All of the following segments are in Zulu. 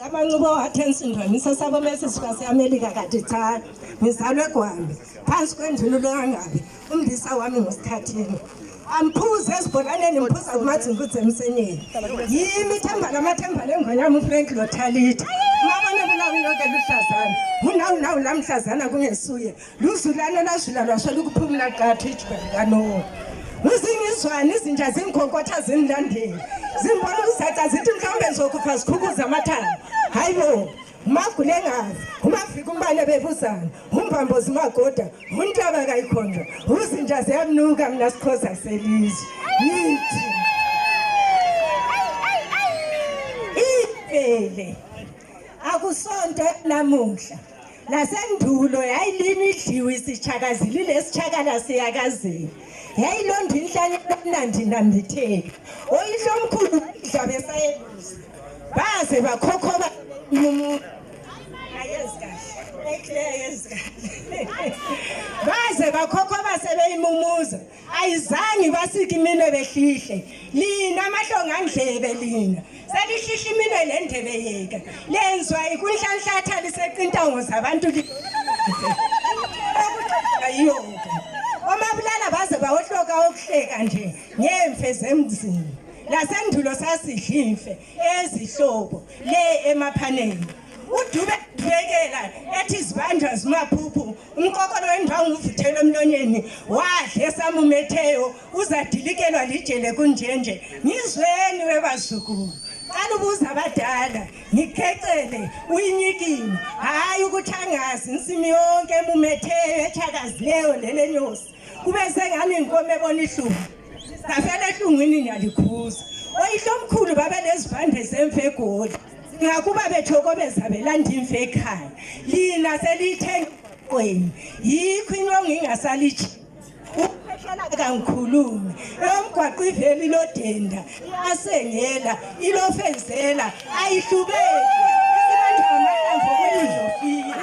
Amanqubo wa-10 syndrome isesabo message kwase-America kade cha ngizalwe eGwambe phansi kwendululo kangabi umndisa wami ngosikhathini amphuze esibholaneni mphuza kumadzinkuze emsenyeni yimi ithemba lamathemba lengonyama uFrank Lothalita mabona bulawi lonke luhlazana unawu lamhlazana kungesuye luzulane lashula lwasho lukuphumula qathu ijibeli kaNoah uzingizwana izinja zinkonkotha zimlandeli zimbona uzatha zithi mhlawumbe zokufa sikhukuza amathanda hayibo magule ngazi umafika umbane bebuzana umbambozi magoda untaba kayikhonjwa uzinja ziyamnuka mina sikhoza selizwe yithi ivele akusonto namuhla lasendulo yayilima idliwe isitshakazile lesitshakala siyakazini yayilonda inhlanye emnandi nambitheka oyihlo omkhulu idlabe sayebuza baze bakhokhoba baze bakhokhoba sebeyimumuza ayizange basike imino behlihle lina amahlonga andlebe lina selihlihle imino lendebe yeka lenzwa ikunhlanhlatha liseqintango zabantu ayiyonke omabulala baze bawohloka okuhleka nje ngemfe zemzini lasendulo sasidla imfe ezihlobo le emaphaneni udube dubekela ethi izibandwa zimaphuphu umkokolo wendwangu uvuthela emlonyeni wadle samumetheyo uzadilikelwa lijele kunjenje ngizweni webazukulu qala ubuza abadala ngikecele uyinyikini hayi ukuthi angazi insimi yonke emumetheyo ethakazileyo lele nyosi kube sengani inkomo ebona ihlungu safela ehlungwini nyalikhuza oyihlo omkhulu babelezivande zemfe egoli ngakuba bethokobeza belanda imfe ekhaya lina selithenga kweni yikho inyongo ingasalithi uphehlela kangikhulumi emgwaqo iveli lodenda asengela ilofenzela ayihlubeki isibanje amahlamvu okudlofika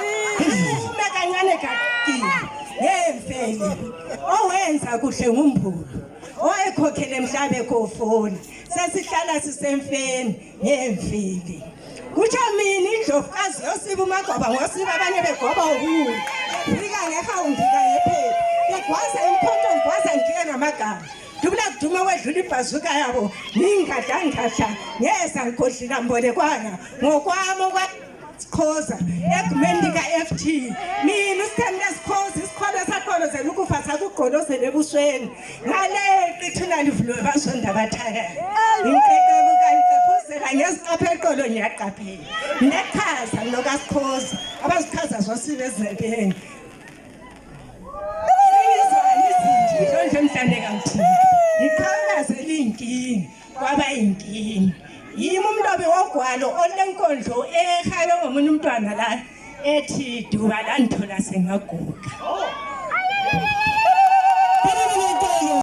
uma kancane kakini ngemfeli owenza kuhle ngumbulu oyekhokhele emhlabe kofoni sesihlala sisemfeni ngemfili kutsho mina indlovukazi yosiba umagoba ngosiba abanye begoba uhulu fika ngehawundika yephepha begwaza imkhonto ngigwaza ngike ngamagama dubula kudume wedlula ibhazuka yabo ningadangahla ngeza ngikhohlila mbolekwana ngokwami Sikhoza egumeni ka-FT mina usithembe Sikhoza isikholo saqolozela ukufa sakugqolozela ebusweni ngale qithuna livulwe basonda bathaka inkekebu kanikephuzela ngeziqaphe eqolo ngiyaqaphela neqhaza lokaSikhoza abazichaza zosibe ezempeni izizwa nje mhlande kamthini iqhakazela iy'nkinga kwaba yinkinga yimi umlobi wogwalo olenkondlo ehayo ngomunye umntwana la ethi duba la nthola sengaguga